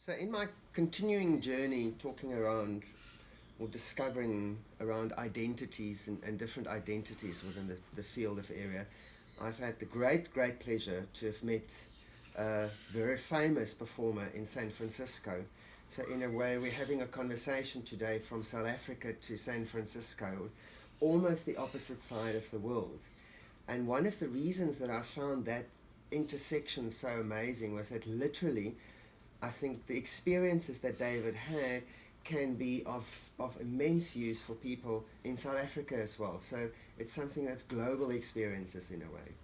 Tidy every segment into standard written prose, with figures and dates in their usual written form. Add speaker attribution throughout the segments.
Speaker 1: So, in my continuing journey talking around or discovering around identities and different identities within the field of area, I've had the great pleasure to have met a very famous performer in San Francisco. So, in a way, we're having a conversation today from South Africa to San Francisco, almost the opposite side of the world. And one of the reasons that I found that intersection so amazing was that literally I think the experiences that David had can be of immense use for people in South Africa as well. So it's something that's global experiences in a way.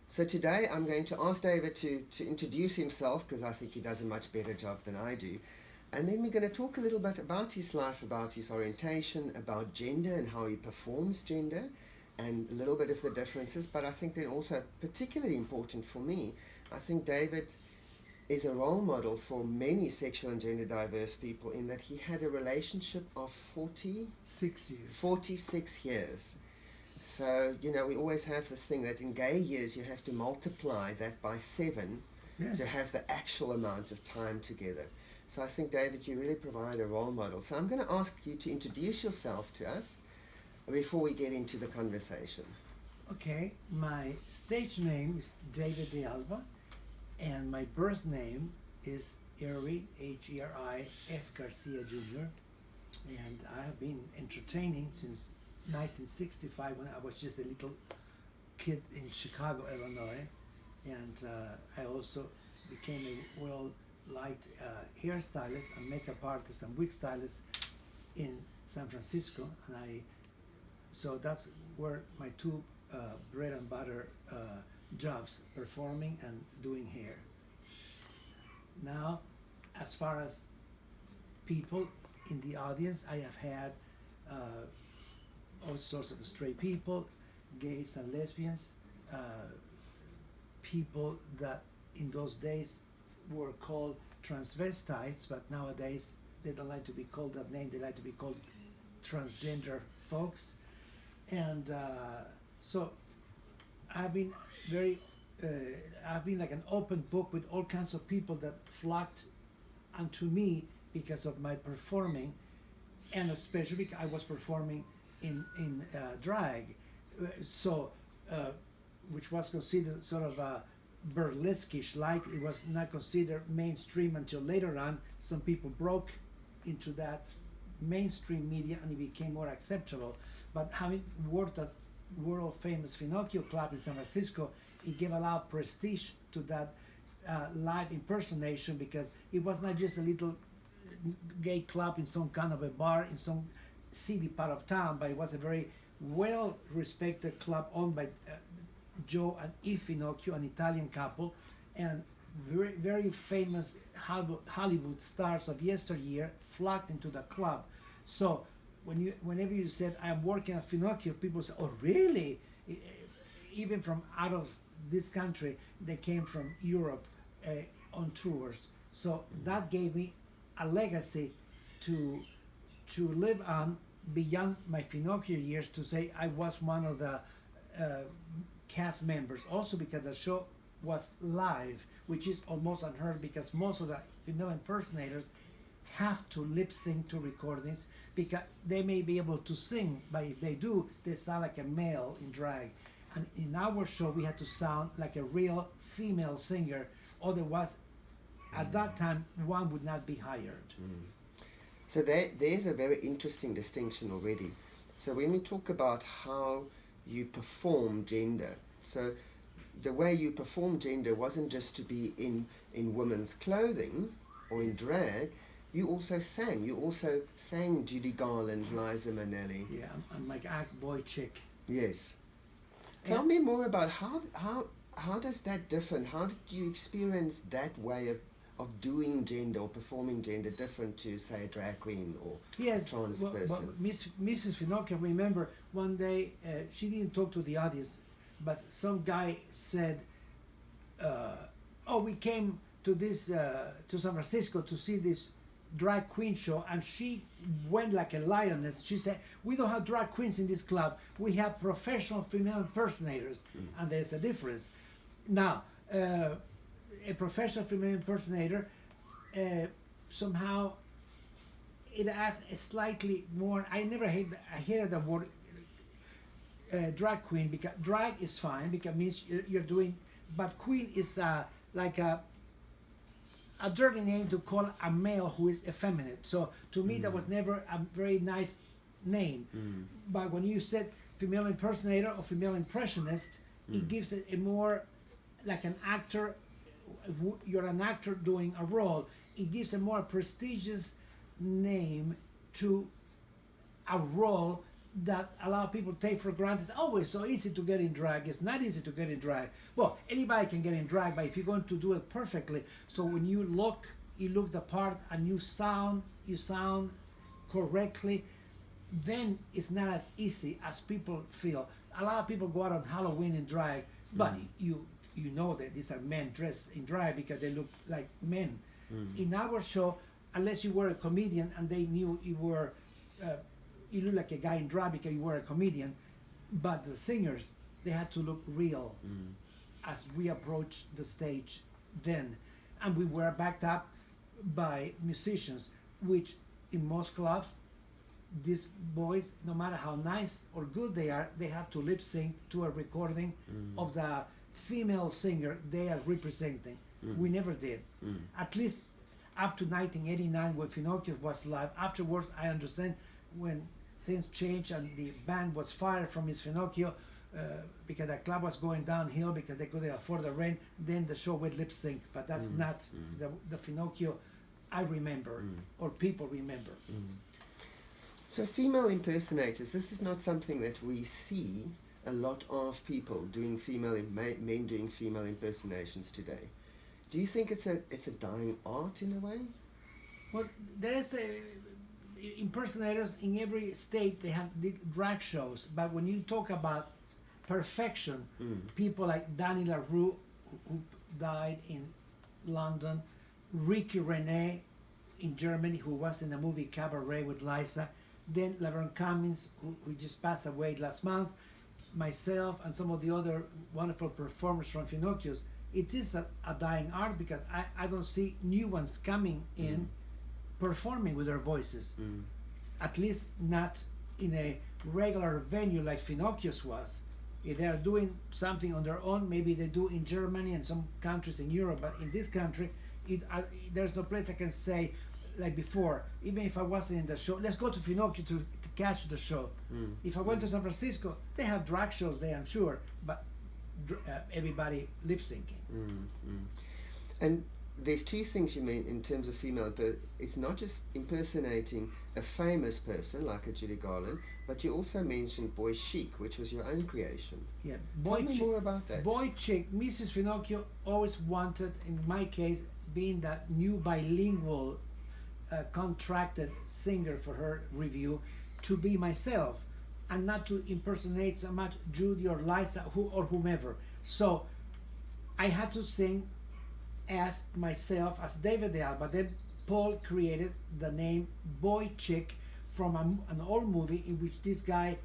Speaker 1: So today I'm going to ask David to introduce himself, because I think he does a much better job than I do. And then we're going to talk a little bit about his life, about his orientation, about gender and how he performs gender, and a little bit of the differences. But I think then also particularly important for me, I think David is a role model for many sexual and gender diverse people in that he had a relationship of 46 years. So, you know, we always have this thing that in gay years you have to multiply that by 7 to have the actual amount of time together. So I think, David, you really provide a role model. So I'm going to ask you to introduce yourself to us before we get into the conversation.
Speaker 2: Okay, my stage name is David de Alba, and my birth name is Herri, Herri F. Garcia Jr., and I have been entertaining since 1965 when I was just a little kid in Chicago, Illinois, and I also became a well-liked hairstylist and makeup artist and wig stylist in San Francisco, and so that's where my two bread and butter jobs, performing and doing hair. Now, as far as people in the audience, I have had all sorts of straight people, gays and lesbians, people that in those days were called transvestites, but nowadays they don't like to be called that name, they like to be called transgender folks. And so I've been I've been like an open book with all kinds of people that flocked unto me because of my performing, and especially because I was performing in drag, which was considered sort of burlesque-ish, like it was not considered mainstream until later on. Some people broke into that mainstream media and it became more acceptable. But having worked at world famous Finocchio Club in San Francisco, it gave a lot of prestige to that live impersonation, because it was not just a little gay club in some kind of a bar in some seedy part of town, but it was a very well respected club owned by Joe and Eve Finocchio, an Italian couple, and very famous Hollywood stars of yesteryear flocked into the club. So whenever you said I'm working at Finocchio, people say, "Oh, really?" Even from out of this country, they came from Europe on tours. So that gave me a legacy to live on beyond my Finocchio years, to say I was one of the cast members. Also because the show was live, which is almost unheard, because most of the female impersonators have to lip sync to recordings, because they may be able to sing, but if they do, they sound like a male in drag. And in our show, we had to sound like a real female singer, otherwise, at that time, one would not be hired.
Speaker 1: So there's a very interesting distinction already. So when we talk about how you perform gender, so the way you perform gender wasn't just to be in women's clothing or in drag. You also sang. You also sang Judy Garland, Liza Minnelli.
Speaker 2: Yeah, I'm like act boy chick.
Speaker 1: Yes. Tell me more about how does that differ? And how did you experience that way of doing gender or performing gender different to, say, a drag queen or trans person?
Speaker 2: But Mrs. Finocchio, remember one day she didn't talk to the audience, but some guy said, "Oh, we came to this to San Francisco to see this drag queen show," and she went like a lioness. She said, "We don't have drag queens in this club. We have professional female impersonators," and there's a difference. Now, a professional female impersonator somehow it adds a slightly more. I never hated the word drag queen, because drag is fine because it means you're doing, but queen is like a dirty name to call a male who is effeminate. So to me, that was never a very nice name. But when you said female impersonator or female impressionist, it gives it a more like an actor. You're an actor doing a role. It gives a more prestigious name to a role that a lot of people take for granted. Oh, it's so easy to get in drag. It's not easy to get in drag. Well, anybody can get in drag, but if you're going to do it perfectly, so when you look the part and you sound correctly, then it's not as easy as people feel. A lot of people go out on Halloween in drag, but you know that these are men dressed in drag because they look like men. In our show, unless you were a comedian and they knew you were, you look like a guy in drag because you were a comedian, but the singers, they had to look real as we approached the stage then. And we were backed up by musicians, which in most clubs, these boys, no matter how nice or good they are, they have to lip sync to a recording of the female singer they are representing. We never did. At least up to 1989 when Finocchio was live. Afterwards, I understand when things changed and the band was fired from his Finocchio because the club was going downhill because they couldn't afford the rent, then the show went lip sync. But that's not the Finocchio I remember or people remember.
Speaker 1: So female impersonators, this is not something that we see a lot of people doing men doing female impersonations today. Do you think it's a dying art in a way?
Speaker 2: Well, there is impersonators in every state. They have drag shows, but when you talk about perfection, people like Danny LaRue, who died in London, Ricky Renee in Germany, who was in the movie Cabaret with Liza, then Laverne Cummins, who just passed away last month, myself, and some of the other wonderful performers from Finocchio's. It is a dying art because I don't see new ones coming in performing with their voices. At least not in a regular venue like Finocchio's was. If they are doing something on their own, maybe they do in Germany and some countries in Europe, but in this country, there's no place I can say, like before, even if I wasn't in the show, let's go to Finocchio to catch the show. If I went to San Francisco, they have drag shows there, I'm sure, but everybody lip syncing.
Speaker 1: And there's two things you mean in terms of female, but it's not just impersonating a famous person like a Judy Garland, but you also mentioned Boy Chic, which was your own creation.
Speaker 2: Yeah,
Speaker 1: Tell me more about that.
Speaker 2: Boy Chic, Mrs. Finocchio always wanted, in my case, being that new bilingual contracted singer for her review, to be myself and not to impersonate so much Judy or Liza or whomever. So I had to sing as myself, as David de Alba. Then Paul created the name Boy Chick from an old movie in which this guy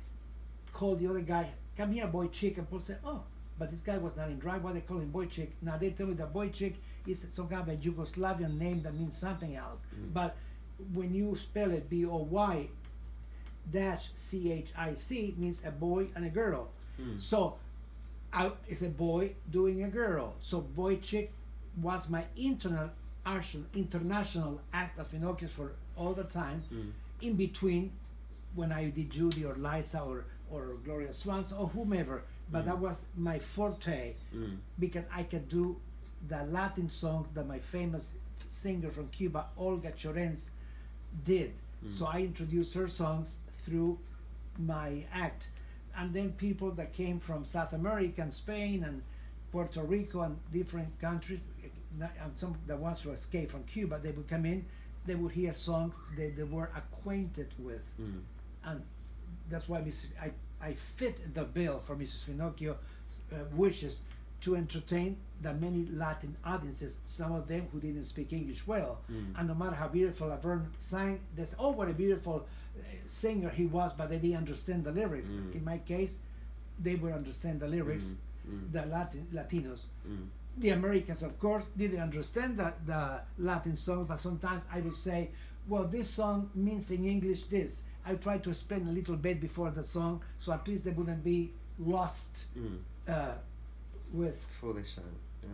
Speaker 2: called the other guy, "Come here, Boy Chick," and Paul said, "Oh, but this guy was not in drag. Why they call him Boy Chick?" Now they tell me that Boy Chick is some kind of a Yugoslavian name that means something else. But when you spell it BOY CHIC means a boy and a girl. So it's a boy doing a girl. So Boy Chick was my international act as Finocchio's for all the time, in between when I did Judy or Liza or Gloria Swanson or whomever. But that was my forte because I could do the Latin songs that my famous singer from Cuba, Olga Chorenz, did. So I introduced her songs through my act. And then people that came from South America and Spain and Puerto Rico and different countries, and some the ones who escaped from Cuba, they would come in, they would hear songs they were acquainted with. And that's why I fit the bill for Mrs. Finocchio wishes to entertain the many Latin audiences, some of them who didn't speak English well. And no matter how beautiful Laverne sang, they say, "Oh, what a beautiful singer he was," but they didn't understand the lyrics. In my case, they would understand the lyrics, the Latinos. The Americans, of course, didn't understand the Latin songs, but sometimes I would say, well, this song means in English this. I try to explain a little bit before the song, so at least they wouldn't be lost with.
Speaker 1: For the show, yeah.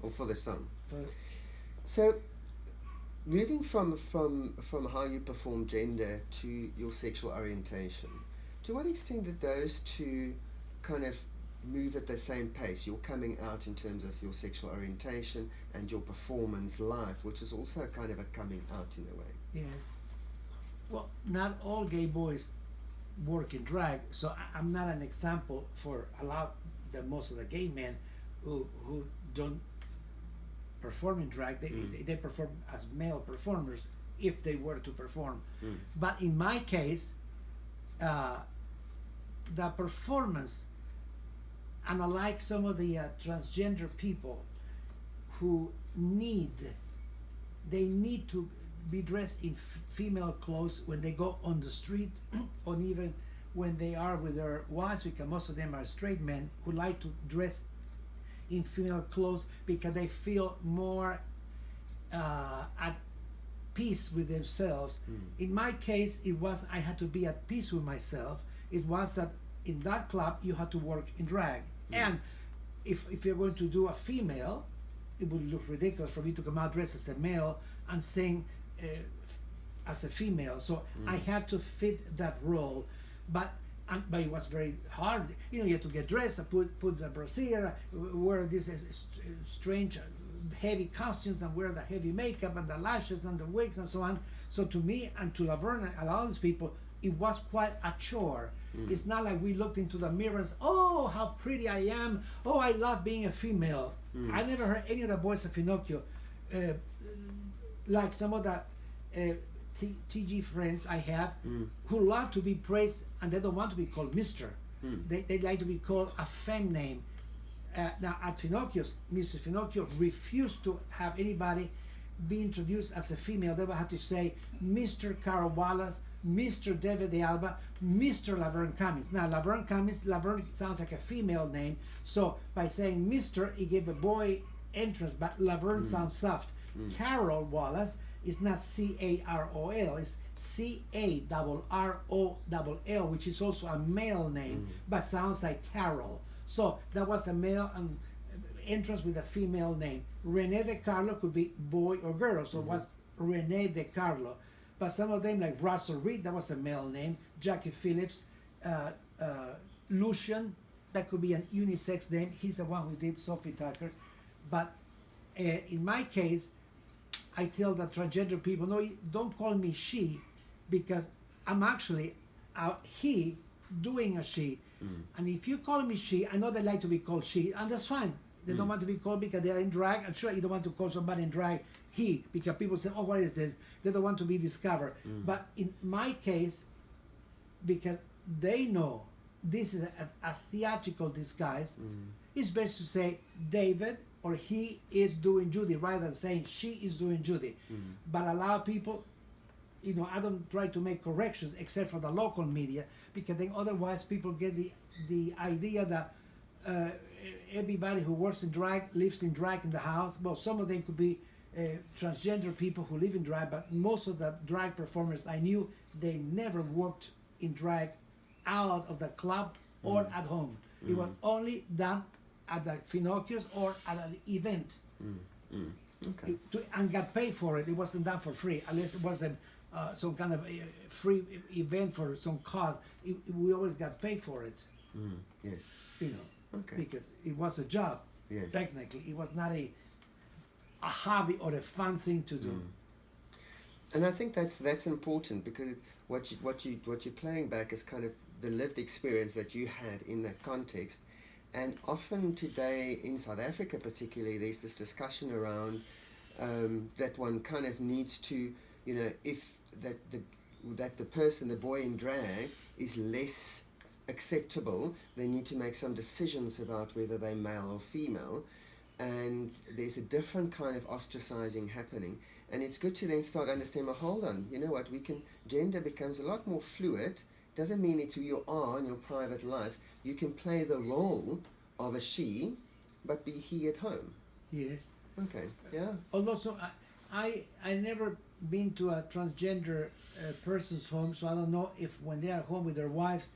Speaker 1: Or for the song.
Speaker 2: For,
Speaker 1: So, moving from how you perform gender to your sexual orientation, to what extent did those two kind of move at the same pace? Your coming out in terms of your sexual orientation and your performance life, which is also kind of a coming out in a way.
Speaker 2: yes. Well, not all gay boys work in drag, so I'm not an example for a lot, most of the gay men who don't perform in drag. They perform as male performers if they were to perform. But in my case, the performance, and unlike some of the transgender people who need to be dressed in female clothes when they go on the street, or even when they are with their wives, because most of them are straight men who like to dress in female clothes because they feel more at peace with themselves. In my case, it was I had to be at peace with myself. It was that in that club you had to work in drag, and if you're going to do a female, it would look ridiculous for me to come out dressed as a male and sing as a female. So I had to fit that role, but it was very hard. You had to get dressed, put the brassiere, wear these strange, heavy costumes, and wear the heavy makeup and the lashes and the wigs and so on. So to me and to Laverne and all these people, it was quite a chore. It's not like we looked into the mirror and said, "Oh, how pretty I am! Oh, I love being a female." I never heard any of the boys of Finocchio, like some of the TG friends I have, who love to be praised and they don't want to be called Mr. They like to be called a femme name. Now at Finocchio's, Mrs. Finocchio refused to have anybody be introduced as a female. They would have to say Mr. Carl Wallace, Mr. David de Alba, Mr. Laverne Cummins. Now Laverne sounds like a female name, so by saying Mr. it gave a boy entrance, but Laverne sounds soft. Carol Wallace is not C-A-R-O-L, it's C-A-R-R-O-L-L, which is also a male name, but sounds like Carol. So that was a male entrance with a female name. Rene De Carlo could be boy or girl, so it was Rene De Carlo. But some of them, like Russell Reed, that was a male name. Jackie Phillips, Lucian, that could be an unisex name. He's the one who did Sophie Tucker. But in my case, I tell the transgender people, no, don't call me she, because I'm actually a he doing a she. And if you call me she, I know they like to be called she, and that's fine. They don't want to be called because they're in drag. I'm sure you don't want to call somebody in drag he, because people say, oh, what is this? They don't want to be discovered. But in my case, because they know this is a theatrical disguise, it's best to say David or he is doing Judy rather than saying she is doing Judy. But a lot of people, I don't try to make corrections except for the local media, because then otherwise people get the idea that everybody who works in drag lives in drag in the house. Well, some of them could be transgender people who live in drag, but most of the drag performers I knew, they never worked in drag out of the club or at home. It was only done at the Finocchio's or at an event.
Speaker 1: Okay.
Speaker 2: And got paid for it. It wasn't done for free, unless it was some kind of free event for some cause. We always got paid for it.
Speaker 1: Yes. Okay.
Speaker 2: Because it was a job.
Speaker 1: Yes.
Speaker 2: Technically, it was not a hobby or a fun thing to do.
Speaker 1: And I think that's important, because what you're playing back is kind of the lived experience that you had in that context. And often today in South Africa particularly, there's this discussion around that one kind of needs to, if that the person, the boy in drag, is less acceptable, they need to make some decisions about whether they're male or female. And there's a different kind of ostracizing happening. And it's good to then start understanding, well, hold on, you know what, gender becomes a lot more fluid. Doesn't mean it's who you are in your private life. You can play the role of a she, but be he at home.
Speaker 2: Yes.
Speaker 1: Okay. Yeah.
Speaker 2: Although I never been to a transgender person's home, so I don't know if when they are home with their wives,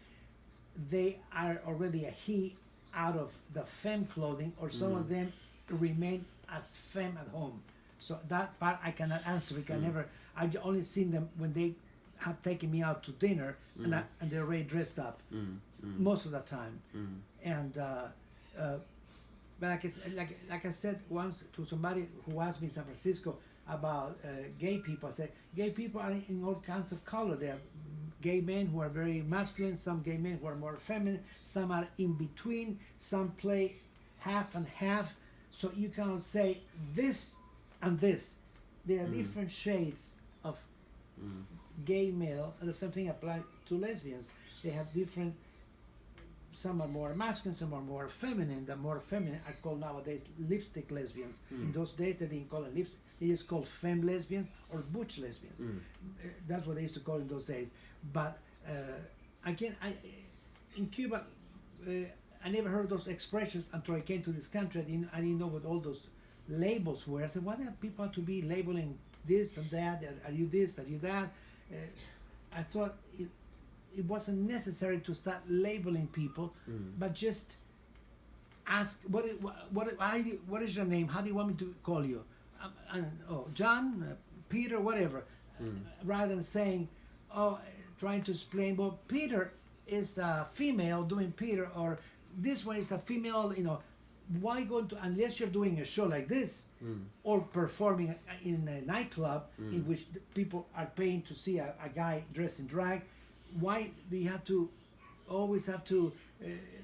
Speaker 2: they are already a he out of the femme clothing, or some of them remain as femme at home. So that part I cannot answer. We can never. I've only seen them when they have taken me out to dinner, and they're already dressed up most of the time. And but like I said once to somebody who asked me in San Francisco about gay people, I said gay people are in all kinds of color. There are gay men who are very masculine, some gay men who are more feminine, some are in between, some play half and half. So you cannot say this and this. There are different shades of gay male, and the same thing applies to lesbians. They have different. Some are more masculine, some are more feminine. The more feminine are called nowadays lipstick lesbians. In those days, they didn't call it lipstick. They just called femme lesbians or butch lesbians. That's what they used to call in those days. But again, in Cuba, I never heard those expressions until I came to this country. I didn't know what all those labels were. I said, why do people to be labeling this and that? Are you this? Are you that? I thought it wasn't necessary to start labeling people, but just ask, what is your name? How do you want me to call you? John, Peter, whatever. Rather than saying, trying to explain, well, Peter is a female doing Peter, or this one is a female, why go to, unless you're doing a show like this, or performing in a nightclub in which people are paying to see a guy dressed in drag, why do you always have to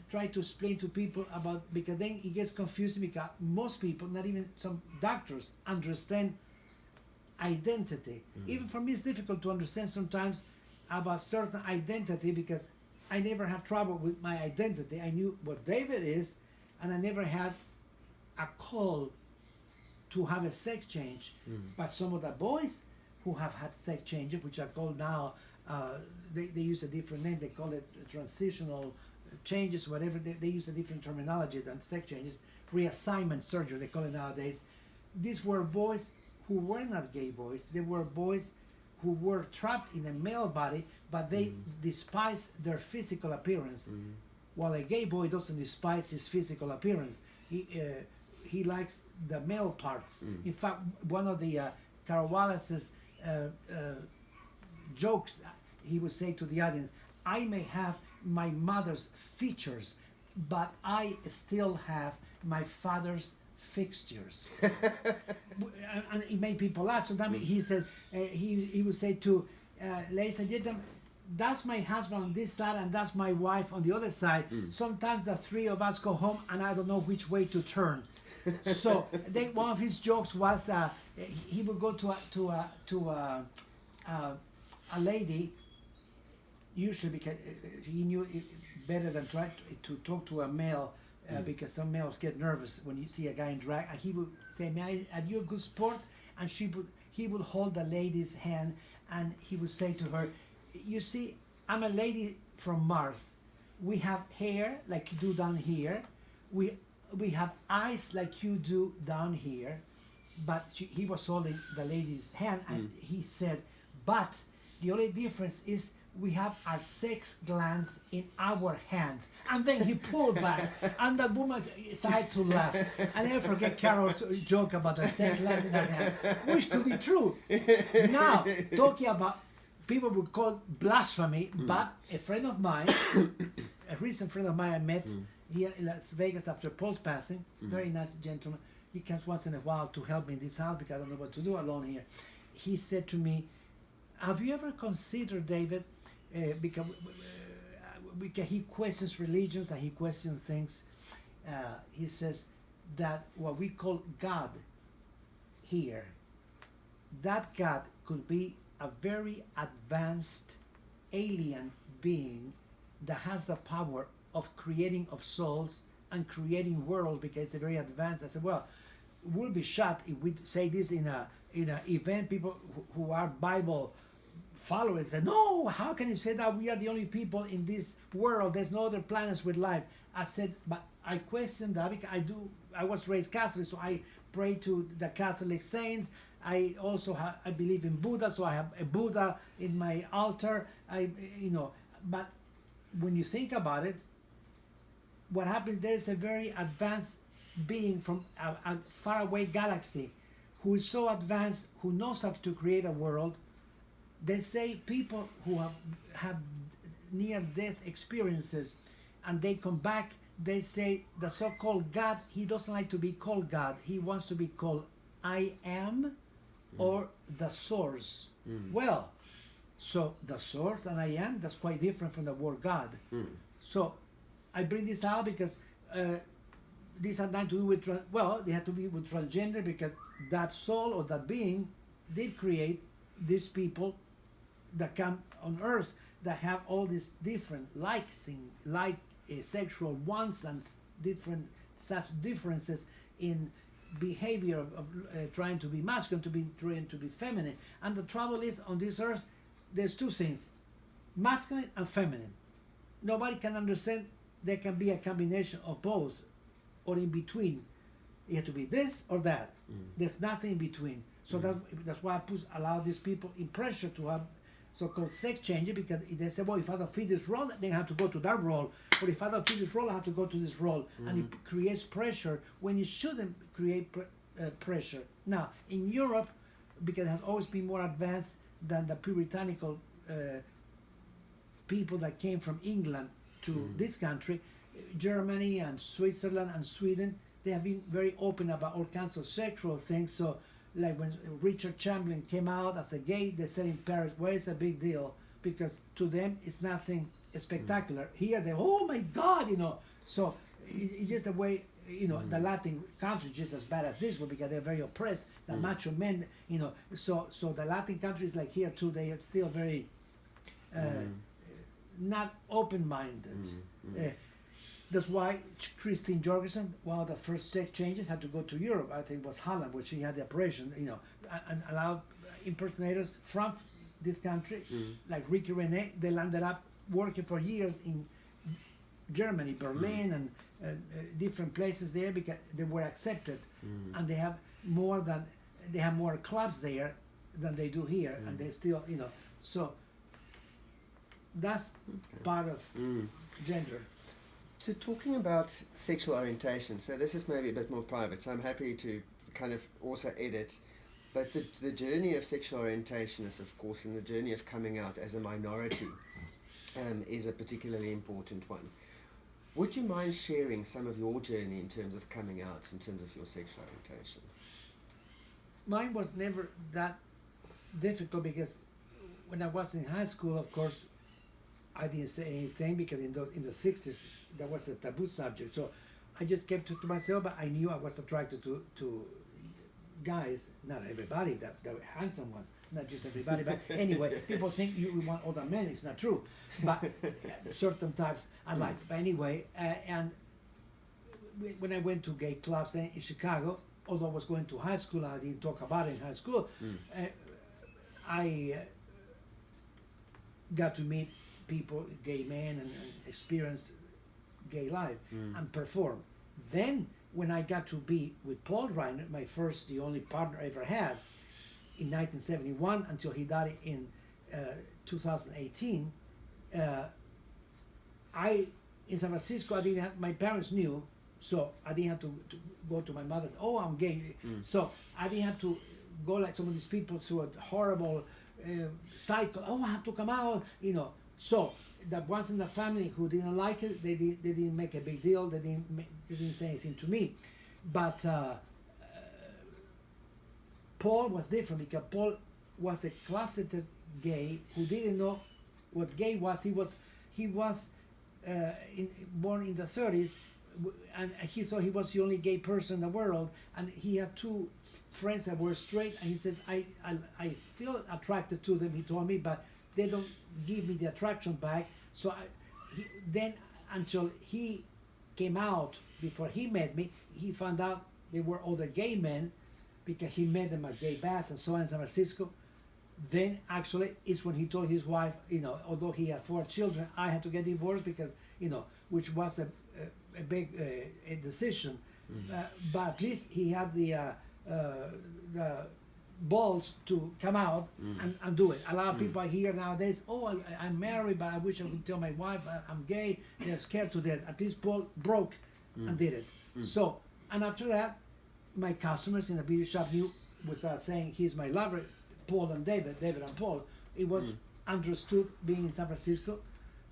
Speaker 2: try to explain to people about, because then it gets confusing, because most people, not even some doctors, understand identity. Even for me, it's difficult to understand sometimes about certain identity, because I never had trouble with my identity. I knew what David is, and I never had a call to have a sex change. But some of the boys who have had sex changes, which are called now, they use a different name. They call it transitional changes, whatever. They use a different terminology than sex changes. Reassignment surgery, they call it nowadays. These were boys who were not gay boys. They were boys who were trapped in a male body, but they despised their physical appearance. While a gay boy doesn't despise his physical appearance. He likes the male parts. In fact, one of the Carol Wallace's jokes, he would say to the audience, I may have my mother's features, but I still have my father's fixtures. And it made people laugh. Sometimes he said, he would say to ladies and gentlemen, that's my husband on this side and that's my wife on the other side. Sometimes the three of us go home and I don't know which way to turn. So one of his jokes was he would go to a lady, usually because he knew it better than try to talk to a male, because some males get nervous when you see a guy in drag, and he would say, are you a good sport? And he would hold the lady's hand and he would say to her, you see, I'm a lady from Mars. We have hair like you do down here. We have eyes like you do down here. But he was holding the lady's hand, and he said, but the only difference is we have our sex glands in our hands. And then he pulled back, and the woman started to laugh. And I never forget Carol's joke about the sex gland in her hand, which could be true. Now, talking about, people would call blasphemy, but a friend of mine, a recent friend of mine I met here in Las Vegas after Paul's passing, very nice gentleman. He comes once in a while to help me in this house because I don't know what to do alone here. He said to me, have you ever considered, David, because he questions religions and he questions things, he says that what we call God here, that God could be a very advanced alien being that has the power of creating of souls and creating worlds, because they're very advanced. I said, well, we'll be shocked if we say this in a event. People who are Bible followers say, no, how can you say that? We are the only people in this world. There's no other planets with life. I said, but I question that because I was raised Catholic, so I pray to the Catholic saints. I also I believe in Buddha, so I have a Buddha in my altar. But when you think about it, what happens, there's a very advanced being from a faraway galaxy who is so advanced, who knows how to create a world. They say people who have near-death experiences and they come back, they say the so-called God, he doesn't like to be called God. He wants to be called I am or the source. Well, so the source and I am, that's quite different from the word God. So I bring this out because this had nothing to do with, they had to be with transgender, because that soul or that being did create these people that come on earth that have all these different sexual wants and different such differences in behavior of trying to be masculine, trying to be feminine. And the trouble is, on this earth, there's two things, masculine and feminine. Nobody can understand there can be a combination of both or in between. It has to be this or that. There's nothing in between. So that's why I allow these people in pressure to have so-called sex changes, because they say, well, if I don't fit this role, then I have to go to that role. Or if I don't fit this role, I have to go to this role. And it creates pressure when it shouldn't create pressure. Now, in Europe, because it has always been more advanced than the puritanical people that came from England to this country, Germany and Switzerland and Sweden, they have been very open about all kinds of sexual things. So, like when Richard Chamberlain came out as a gay, they said in Paris, well, it's a big deal, because to them it's nothing spectacular. Here they, oh my God, So it's just the way, the Latin countries just as bad as this one, because they're very oppressed. The macho men, So the Latin countries, like here too, they are still very not open-minded. That's why Christine Jorgensen, one of the first sex changes, had to go to Europe. I think it was Holland, where she had the operation, and allowed impersonators from this country, like Ricky Renee. They landed up working for years in Germany, Berlin, and different places there, because they were accepted, and they have more clubs there than they do here, and they still, So that's part of gender.
Speaker 1: So talking about sexual orientation, so this is maybe a bit more private, so I'm happy to kind of also edit, but the journey of sexual orientation is, of course, and the journey of coming out as a minority is a particularly important one. Would you mind sharing some of your journey in terms of coming out, in terms of your sexual orientation?
Speaker 2: Mine was never that difficult, because when I was in high school, of course, I didn't say anything, because in the 60s, that was a taboo subject. So I just kept it to myself, but I knew I was attracted to guys, not everybody, that were handsome ones, not just everybody. But anyway, people think you want all the men. It's not true. But certain types I like. But anyway, and when I went to gay clubs in Chicago, although I was going to high school, I didn't talk about it in high school, I got to meet people, gay men, and experience gay life and perform. Then when I got to be with Paul Reiner, the only partner I ever had, in 1971 until he died in 2018, in San Francisco, I didn't have, my parents knew, so I didn't have to go to my mother's, oh, I'm gay. So I didn't have to go like some of these people through a horrible cycle, oh, I have to come out, So that ones in the family who didn't like it, they didn't make a big deal. They didn't say anything to me. But Paul was different, because Paul was a closeted gay who didn't know what gay was. He was born in the 30s, and he thought he was the only gay person in the world. And he had two friends that were straight, and he says, I feel attracted to them, he told me, but they don't give me the attraction back. So then until he came out, before he met me, he found out they were other gay men, because he met them at gay bars and so on in San Francisco. Then actually is when he told his wife, although he had 4 children, I had to get divorced, because, which was a big decision. But at least he had the the balls to come out and do it. A lot of people are here nowadays, oh, I'm married, but I wish I could tell my wife I'm gay. They're scared to death. At least Paul broke and did it. So, and after that, my customers in the beauty shop knew, without saying he's my lover, Paul and David and Paul. It was understood being in San Francisco.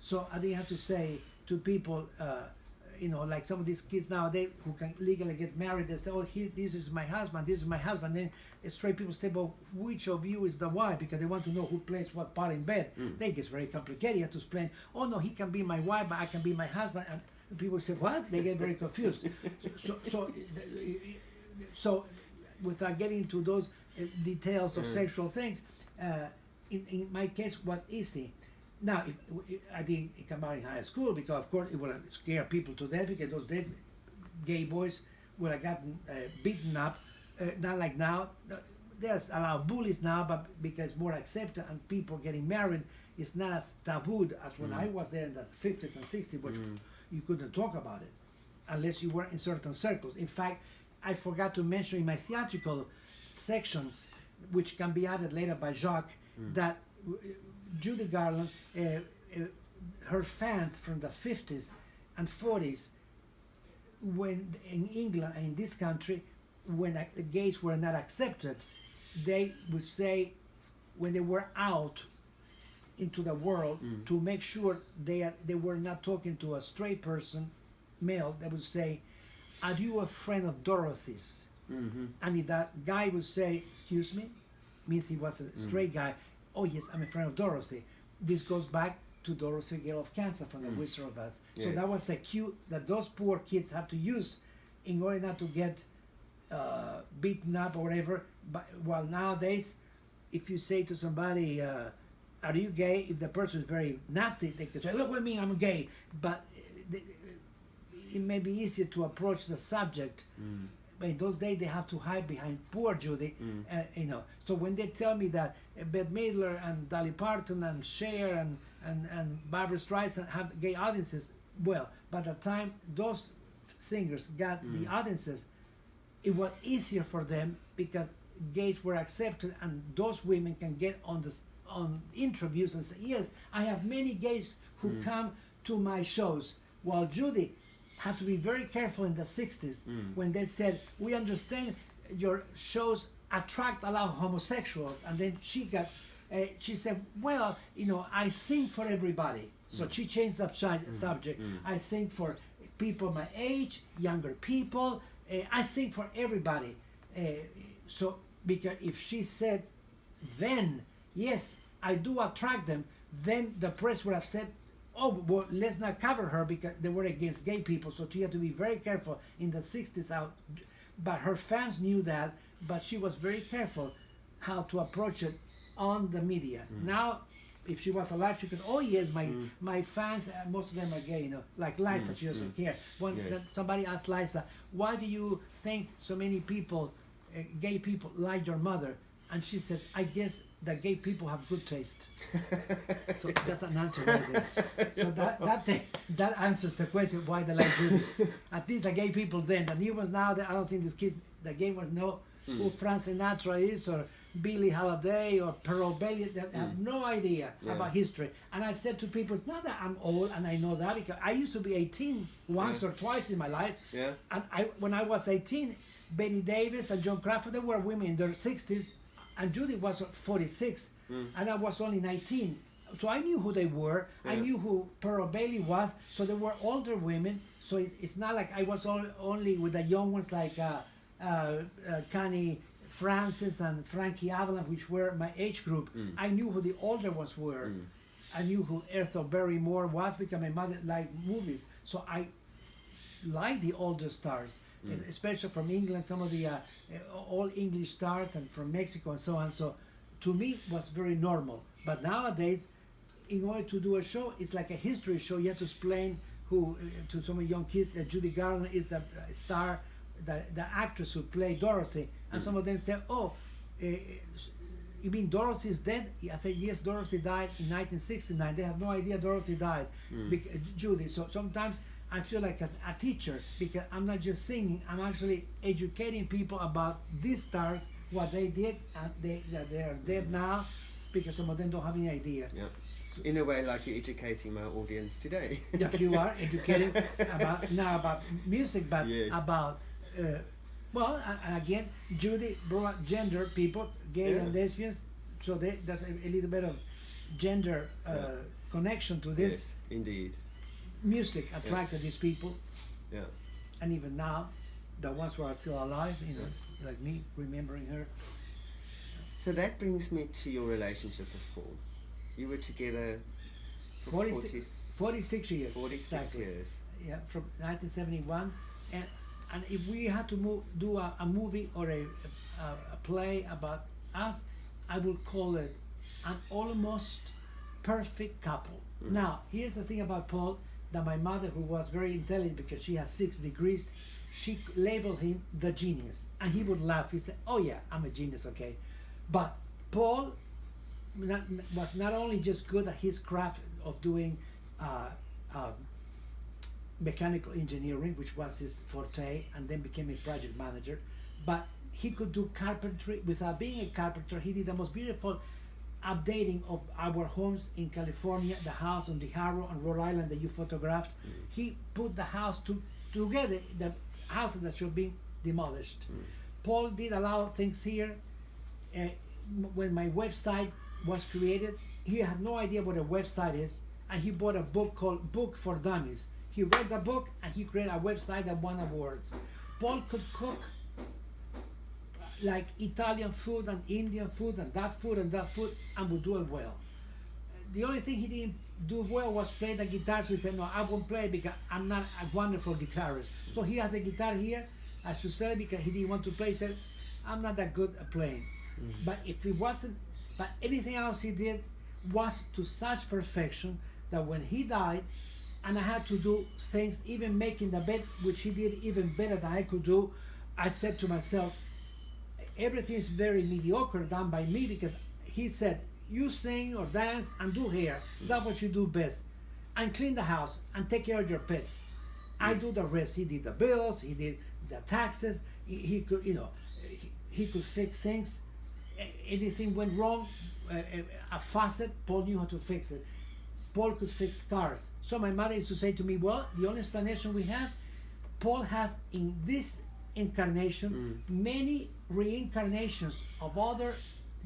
Speaker 2: So I didn't have to say to people, like some of these kids nowadays who can legally get married, they say, oh, this is my husband, this is my husband. Then straight people say, well, which of you is the wife? Because they want to know who plays what part in bed. Then it gets very complicated. You have to explain, oh, no, he can be my wife, but I can be my husband. And people say, what? They get very confused. So without getting into those details of sexual things, in my case, was easy. Now, if I didn't come out in high school because, of course, it would have scared people to death because those days, gay boys would have gotten beaten up. Not like now. There's a lot of bullies now, but because more accepted and people getting married is not as taboo as when I was there in the 50s and 60s, which you couldn't talk about it unless you were in certain circles. In fact, I forgot to mention in my theatrical section, which can be added later by Jacques, that Judy Garland, her fans from the 50s and 40s, when in England and in this country, when the gays were not accepted, they would say, when they were out into the world, to make sure they were not talking to a straight person, male, they would say, are you a friend of Dorothy's? And if that guy would say, excuse me, means he was a straight guy. Oh yes, I'm a friend of Dorothy. This goes back to Dorothy Gale of Kansas from the Wizard of Oz. So that was a cue that those poor kids have to use in order not to get beaten up or whatever. But while nowadays, if you say to somebody, are you gay? If the person is very nasty, they can say, what do you mean I'm gay? But it may be easier to approach the subject. But in those days, they have to hide behind poor Judy, So when they tell me that Bette Midler and Dolly Parton and Cher and Barbra Streisand have gay audiences, well, by the time those singers got the audiences, it was easier for them because gays were accepted, and those women can get on interviews and say, yes, I have many gays who come to my shows. While Judy had to be very careful in the 60s when they said, we understand your shows attract a lot of homosexuals. And then she said, well, I sing for everybody. So she changed the subject. I sing for people my age, younger people. I sing for everybody. So because if she said then, yes, I do attract them, then the press would have said, oh, well, let's not cover her because they were against gay people. So she had to be very careful in the 60s out. But her fans knew that, but she was very careful how to approach it on the media. Now, if she was alive, she could, oh yes, my fans, most of them are gay, like Liza, she doesn't care. Somebody asked Liza, why do you think so many people, gay people, like your mother? And she says, I guess that gay people have good taste. So that's an answer right there. So that answers the question why they like Judy. At least the gay people then. The new ones now, I don't think these kids, the gay ones know who Frank Sinatra is, or Billie Holiday, or Pearl Bailey. They have no idea about history. And I said to people, it's not that I'm old and I know that, because I used to be 18 once or twice in my life. And when I was 18, Betty Davis and Joan Crawford, they were women in their 60s. And Judy was 46, and I was only 19. So I knew who they were. I knew who Pearl Bailey was. So they were older women. So it's not like I was only with the young ones like Connie Francis and Frankie Avalon, which were my age group. I knew who the older ones were. I knew who Ethel Barrymore was because my mother liked movies. So I liked the older stars. Especially from England, some of the all English stars, and from Mexico and so on. So to me it was very normal. But nowadays, in order to do a show, it's like a history show. You have to explain who to some young kids that Judy Garland is the star, the actress who played Dorothy. And some of them say, oh, you mean Dorothy's dead? I said, yes, Dorothy died in 1969. They have no idea Dorothy died, Judy. So sometimes I feel like a teacher, because I'm not just singing, I'm actually educating people about these stars, what they did, and they are dead now, because some of them don't have any idea.
Speaker 1: Yeah. In a way, like you're educating my audience today.
Speaker 2: Yes, you are educating about music, but
Speaker 1: Yes.
Speaker 2: about and again, Judy brought gender people, gay and lesbians, so there's a little bit of gender connection to this.
Speaker 1: Yes, indeed.
Speaker 2: Music attracted these people,
Speaker 1: Yeah.
Speaker 2: and even now, the ones who are still alive, like me, remembering her.
Speaker 1: So that brings me to your relationship with Paul. You were together for
Speaker 2: 46 years.
Speaker 1: 46
Speaker 2: exactly.
Speaker 1: years.
Speaker 2: Yeah, from 1971, and if we had to do a movie or a play about us, I would call it an almost perfect couple. Now, here's the thing about Paul, that my mother, who was very intelligent because she has 6 degrees, she labeled him the genius, and he would laugh. He said, "Oh yeah, I'm a genius, okay." But Paul was not only just good at his craft of doing mechanical engineering, which was his forte, and then became a project manager, but he could do carpentry. Without being a carpenter, he did the most beautiful updating of our homes in California, the house on the Harrow and Rhode Island that you photographed. He put the house together, the houses that should be demolished. Paul did a lot of things here. When my website was created, he had no idea what a website is, and he bought a book called Book for Dummies. He read the book and he created a website that won awards. Paul could cook like Italian food and Indian food and that food and that food, and would do it well. The only thing he didn't do well was play the guitar. So he said, "No, I won't play because I'm not a wonderful guitarist." So he has a guitar here. I should say, because he didn't want to play. He said, "I'm not that good at playing." But if he wasn't, but anything else he did was to such perfection that when he died, and I had to do things, even making the bed, which he did even better than I could do, I said to myself, everything is very mediocre done by me, because he said, "You sing or dance and do hair. That's what you do best. And clean the house and take care of your pets. I do the rest." He did the bills, he did the taxes, he could, he could fix things. Anything went wrong, a faucet, Paul knew how to fix it. Paul could fix cars. So my mother used to say to me, "Well, the only explanation we have, Paul has in this incarnation many reincarnations of other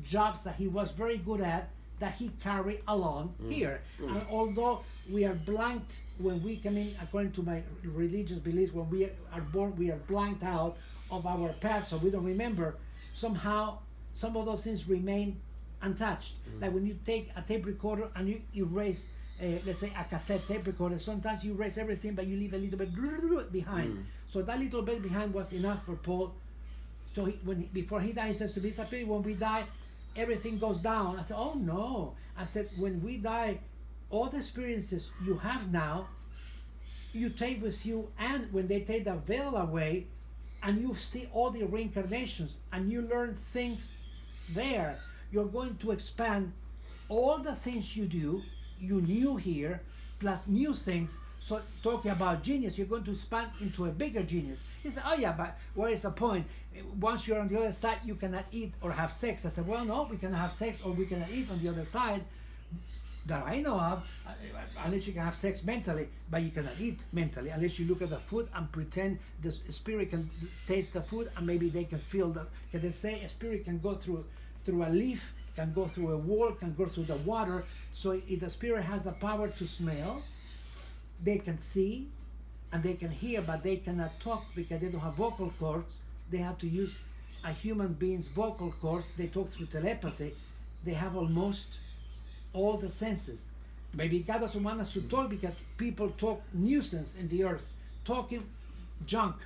Speaker 2: jobs that he was very good at, that he carried along here." And although we are blanked when we come in, according to my religious beliefs, when we are born, we are blanked out of our past, so we don't remember. Somehow, some of those things remain untouched. Like when you take a tape recorder and you erase, let's say a cassette tape recorder, sometimes you erase everything, but you leave a little bit behind. So that little bit behind was enough for Paul. So before he died, he says to me, "When we die, everything goes down." I said, "Oh no." I said, "When we die, all the experiences you have now, you take with you, and when they take the veil away, and you see all the reincarnations, and you learn things there, you're going to expand all the things you knew here, plus new things." So talking about genius, you're going to expand into a bigger genius. He said, "Oh yeah, but what is the point? Once you're on the other side, you cannot eat or have sex." I said, "Well, no, we cannot have sex or we cannot eat on the other side that I know of, unless you can have sex mentally, but you cannot eat mentally unless you look at the food and pretend the spirit can taste the food, and maybe they can feel can they say a spirit can go through a leaf, can go through a wall, can go through the water. So if the spirit has the power to smell, they can see and they can hear, but they cannot talk because they don't have vocal cords. They have to use a human being's vocal cords. They talk through telepathy. They have almost all the senses. Maybe God doesn't want us to talk because people talk nuisance in the earth, talking junk.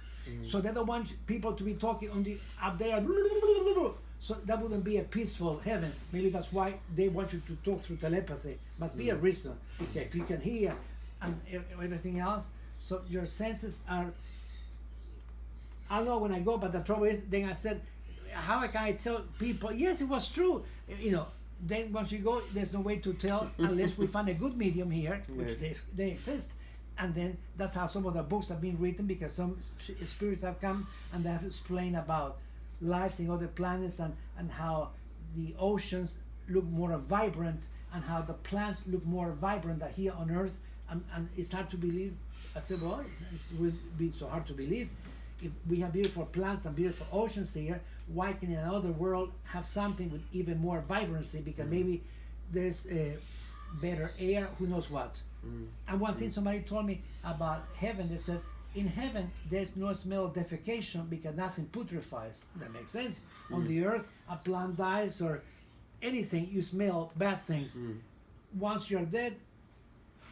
Speaker 2: So they don't want people to be talking on the up there. So that wouldn't be a peaceful heaven. Maybe that's why they want you to talk through telepathy. Must be a reason. Okay, if you can hear and everything else, so your senses are. I don't know when I go, but the trouble is, then I said, how can I tell people? Yes, it was true. Then once you go, there's no way to tell unless we find a good medium here, which they exist. And then that's how some of the books have been written, because some spirits have come and they have explained about lives in other planets, and how the oceans look more vibrant and how the plants look more vibrant than here on Earth. And it's hard to believe. I said, well, it would be so hard to believe. If we have beautiful plants and beautiful oceans here, why can another world have something with even more vibrancy? Because maybe there's better air, who knows what. And one thing somebody told me about heaven, they said, in heaven there's no smell of defecation because nothing putrefies. That makes sense. On the earth, a plant dies or anything, you smell bad things. Once you're dead,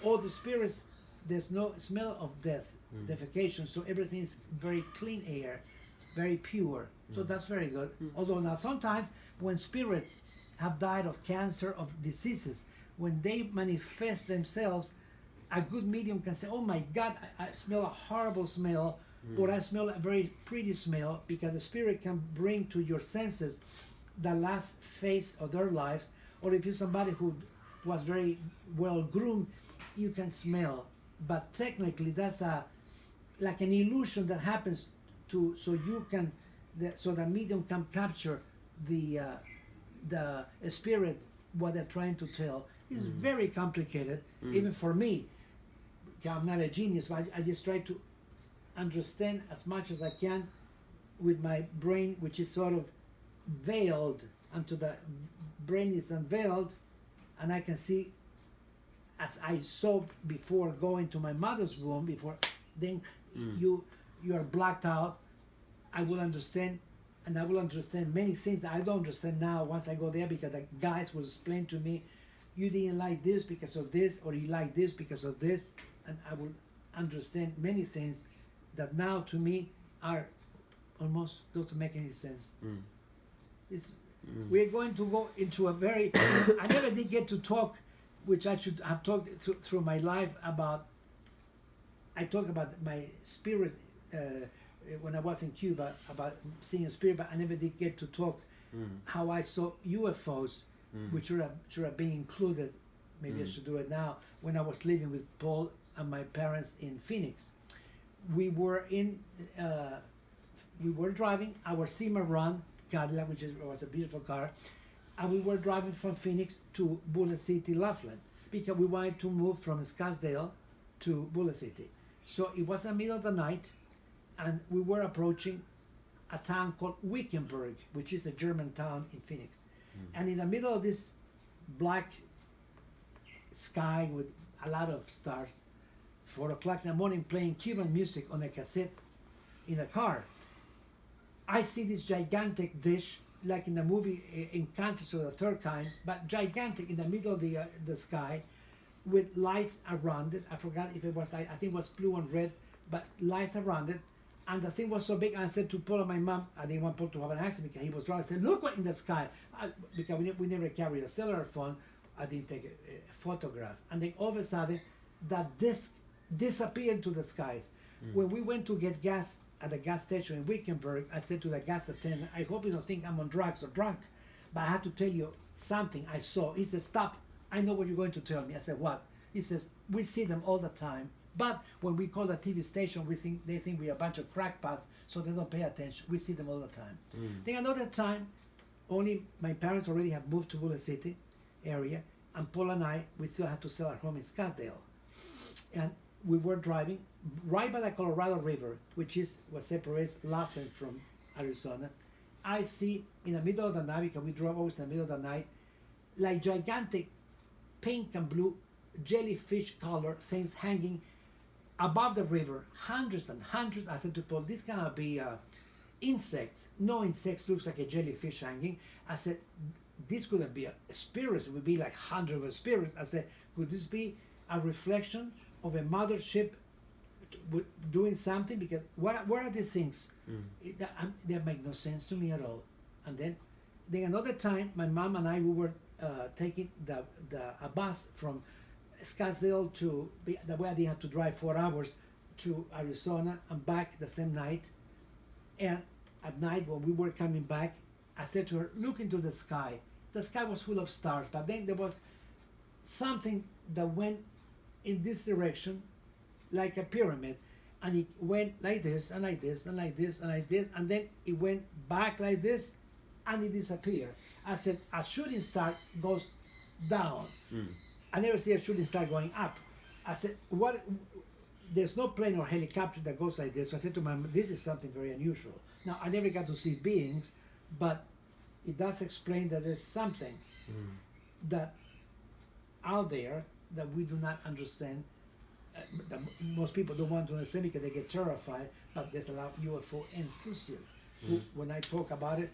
Speaker 2: all the spirits, there's no smell of death, defecation, so everything is very clean air, very pure. So that's very good. Although now sometimes when spirits have died of cancer, of diseases, when they manifest themselves, a good medium can say, oh my God, I smell a horrible smell, or I smell a very pretty smell, because the spirit can bring to your senses the last phase of their lives. Or if you're somebody who was very well groomed, you can smell. But technically that's like an illusion that happens so you can, so the medium can capture the spirit, what they're trying to tell. It's very complicated, even for me. I'm not a genius, but I just try to understand as much as I can with my brain, which is sort of veiled, until the brain is unveiled, and I can see, as I saw before going to my mother's womb, before then you are blacked out. I will understand, and I will understand many things that I don't understand now once I go there, because the guys will explain to me, you didn't like this because of this, or you like this because of this, and I will understand many things that now to me are almost don't make any sense. We're going to go into a very I never did get to talk, which I should have talked through my life about. I talk about my spirit when I was in Cuba, about seeing a spirit, but I never did get to talk how I saw UFOs, which should have been included. Maybe I should do it now. When I was living with Paul and my parents in Phoenix, we were driving our Cimarron Cadillac, which was a beautiful car, and we were driving from Phoenix to Bullet City, Laughlin, because we wanted to move from Scottsdale to Bullet City. So it was the middle of the night, and we were approaching a town called Wickenburg, which is a German town in Phoenix. And in the middle of this black sky with a lot of stars, 4 o'clock in the morning, playing Cuban music on a cassette in the car, I see this gigantic dish, like in the movie Encounters of the Third Kind, but gigantic in the middle of the sky, with lights around it. I forgot if it was, I think it was blue and red, but lights around it. And the thing was so big, I said to Paul and my mom, I didn't want Paul to have an accident because he was driving. I said, look what in the sky. Because we never carried a cellular phone, I didn't take a photograph. And then all of a sudden, that disc disappeared into the skies. When we went to get gas at the gas station in Wickenburg, I said to the gas attendant, I hope you don't think I'm on drugs or drunk, but I have to tell you something I saw. He said, stop, I know what you're going to tell me. I said, what? He says, we see them all the time, but when we call the TV station, they think we're a bunch of crackpots, so they don't pay attention. We see them all the time. Then another time, only my parents already have moved to Bullet City area, and Paul and I, we still had to sell our home in Scottsdale. And we were driving right by the Colorado River, which is what separates Laughlin from Arizona. I see in the middle of the night, because we drove always in the middle of the night, like gigantic pink and blue jellyfish color things hanging above the river, hundreds and hundreds. I said to Paul, this cannot be insects. No insects looks like a jellyfish hanging. I said, this couldn't be a spirit. It would be like hundreds of spirits. I said, could this be a reflection of a mothership doing something? Because what are these things? They make no sense to me at all. And then another time, my mom and I, we were taking a bus from Scottsdale to the way I didn't have to drive 4 hours to Arizona and back the same night. And at night when we were coming back, I said to her, look into the sky. The sky was full of stars, but then there was something that went in this direction, like a pyramid, and it went like this and like this and like this and like this, and then it went back like this, and it disappeared. I said a shooting star goes down. I never see a shooting star going up. I said, what? There's no plane or helicopter that goes like this. So I said to my mom, this is something very unusual. Now, I never got to see beings, but it does explain that there's something that out there that we do not understand. That most people don't want to understand because they get terrified, but there's a lot of UFO enthusiasts who, when I talk about it,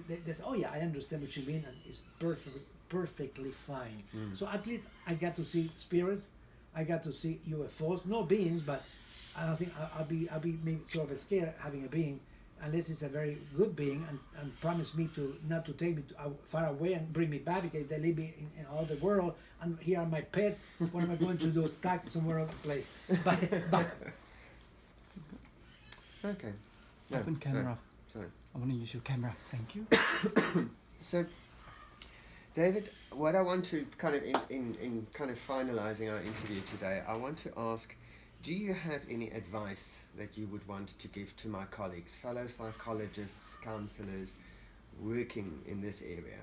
Speaker 2: they say, oh yeah, I understand what you mean, and it's perfectly fine. So at least I got to see spirits, I got to see UFOs, no beings, but I don't think I'll be maybe sort of scared having a being, unless it's a very good being and promise me to not to take me far away and bring me back, because they leave me in all the world and here are my pets. What am I going to do? Stuck somewhere other place? But
Speaker 1: Okay. No,
Speaker 3: Open camera.
Speaker 1: no, sorry.
Speaker 3: I want to use your camera. Thank you.
Speaker 1: So, David, what I want to kind of in kind of finalizing our interview today, I want to ask, do you have any advice that you would want to give to my colleagues, fellow psychologists, counselors, working in this area?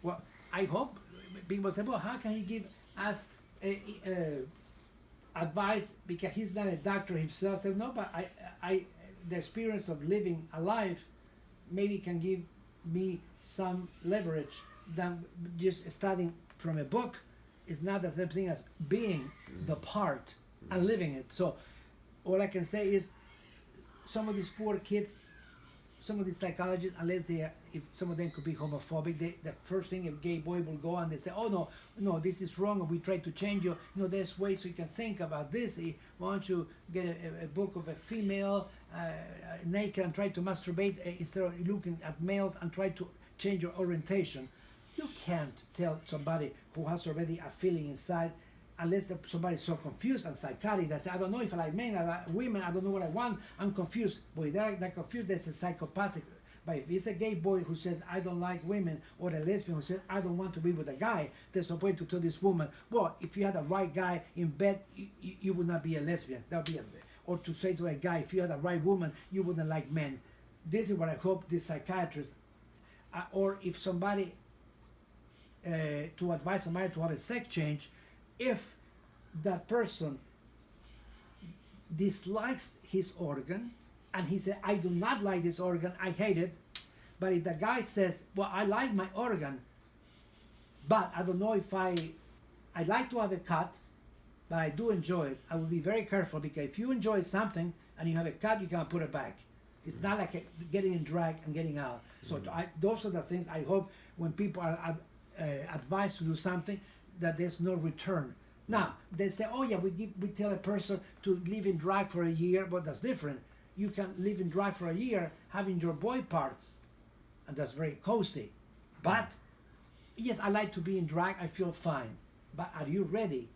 Speaker 2: well, I hope people say, well, how can he give us advice, because he's not a doctor himself? I said, no, but I the experience of living a life maybe can give me some leverage than just studying from a book. Is not the same thing as being the part and living it. So all I can say is, some of these poor kids, some of these psychologists, unless they are, if some of them could be homophobic, the first thing a gay boy will go and they say, oh no, this is wrong, and we try to change you. There's ways you can think about this. Why don't you get a book of a female naked and try to masturbate instead of looking at males and try to change your orientation. You can't tell somebody who has already a feeling inside, unless somebody's so confused and psychotic that say, I don't know if I like men, I like women, I don't know what I want, I'm confused. But if they're confused, there's a psychopathic. But if it's a gay boy who says, I don't like women, or a lesbian who says, I don't want to be with a guy, there's no point to tell this woman, well, if you had a right guy in bed, you would not be a lesbian. That would be or to say to a guy, if you had a right woman, you wouldn't like men. This is what I hope these psychiatrists, or if somebody, to advise somebody to have a sex change, if that person dislikes his organ and he said, I do not like this organ, I hate it, but if the guy says, well, I like my organ, but I don't know if I like to have a cut, but I do enjoy it, I will be very careful, because if you enjoy something and you have a cut, you can't put it back. It's not like getting in drag and getting out. So those are the things I hope when people are advised to do something, that there's no return. Now they say, oh yeah, we tell a person to live in drag for a year, but that's different. You can live in drag for a year having your boy parts, and that's very cozy. But yes, I like to be in drag, I feel fine. But are you ready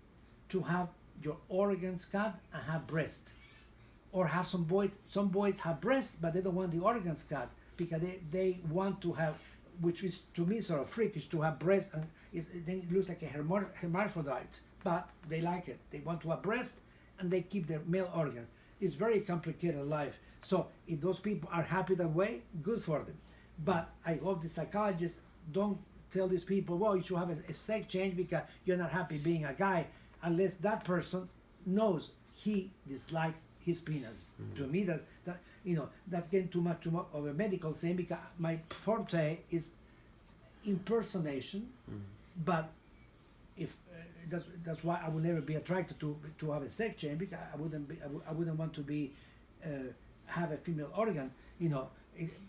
Speaker 2: to have your organs cut and have breast? Or have some boys have breasts, but they don't want the organs cut because they want to have, which is to me sort of freakish, to have breasts, and then it looks like a hermaphrodite, but they like it. They want to have breast and they keep their male organs. It's very complicated life. So if those people are happy that way, good for them. But I hope the psychologists don't tell these people, well, you should have a sex change because you're not happy being a guy, unless that person knows he dislikes his penis. To me, that's getting too much of a medical thing, because my forte is impersonation. But if that's why I would never be attracted to have a sex change, because I wouldn't want to be have a female organ.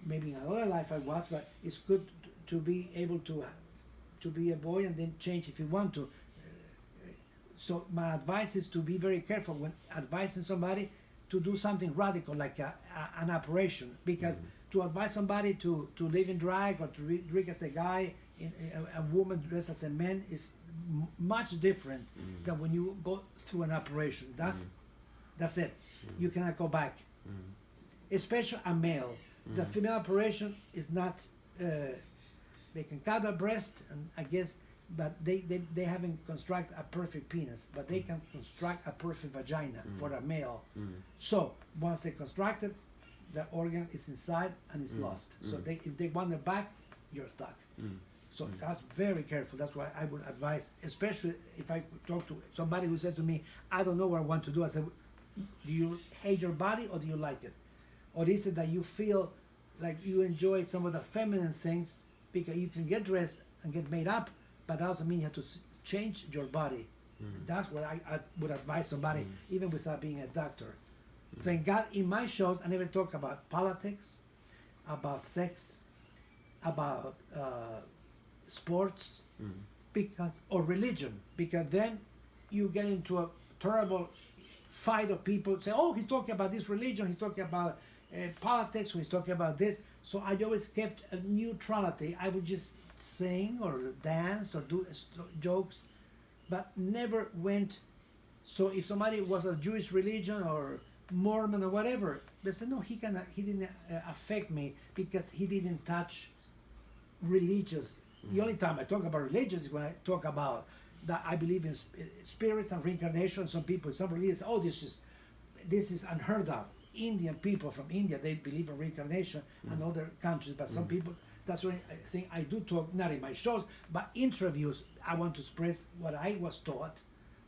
Speaker 2: Maybe in another life I was, but it's good to be able to be a boy and then change if you want to. So my advice is to be very careful when advising somebody to do something radical like an operation, because to advise somebody to live in drag or to drink as a guy, a woman dressed as a man, is much different than when you go through an operation. That's it. You cannot go back. Especially a male. The female operation is not. They can cut the breast, and I guess but they haven't construct a perfect penis, but they can construct a perfect vagina for a male. So once they construct it, the organ is inside and is lost. So if they want it back, you're stuck. So that's very careful. That's why I would advise, especially if I talk to somebody who says to me, I don't know what I want to do. I said, do you hate your body or do you like it? Or is it that you feel like you enjoy some of the feminine things, because you can get dressed and get made up, but that doesn't mean you have to change your body. That's what I would advise somebody, even without being a doctor. Thank God in my shows I never talk about politics, about sex, about sports, or religion, because then you get into a terrible fight of people say, oh, he's talking about this religion, he's talking about politics, he's talking about this. So I always kept a neutrality. I would just sing or dance or do jokes, but never went. So if somebody was of Jewish religion or Mormon or whatever, they said, no, he didn't affect me because he didn't touch religious. The only time I talk about religious is when I talk about that I believe in spirits and reincarnation. Some people, some religions, oh, this is unheard of. Indian people from India, they believe in reincarnation, and other countries, but some people, that's why I think I do talk, not in my shows, but interviews, I want to express what I was taught.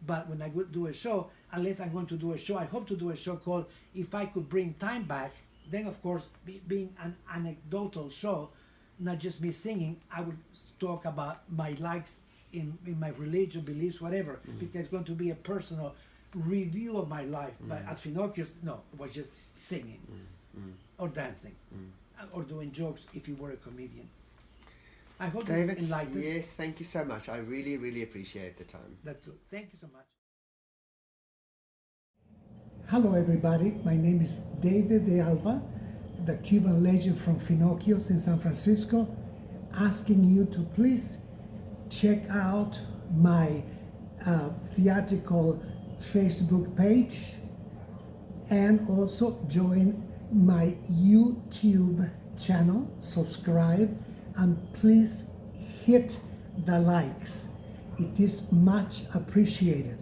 Speaker 2: But when I would do a show, unless I'm going to do a show, I hope to do a show called If I Could Bring Time Back, then of course, being an anecdotal show, not just me singing, I would talk about my likes in my religion, beliefs, whatever, because it's going to be a personal review of my life. But at Finocchio, no, it was just singing or dancing or doing jokes if you were a comedian. I hope
Speaker 1: David,
Speaker 2: this enlightens.
Speaker 1: yes, thank you so much. I really, really appreciate the time.
Speaker 2: That's good. Thank you so much.
Speaker 4: Hello everybody, my name is David de Alba, the Cuban legend from Finocchio's in San Francisco, asking you to please check out my theatrical Facebook page and also join my YouTube channel, subscribe, and please hit the likes. It is much appreciated.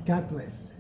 Speaker 4: God bless.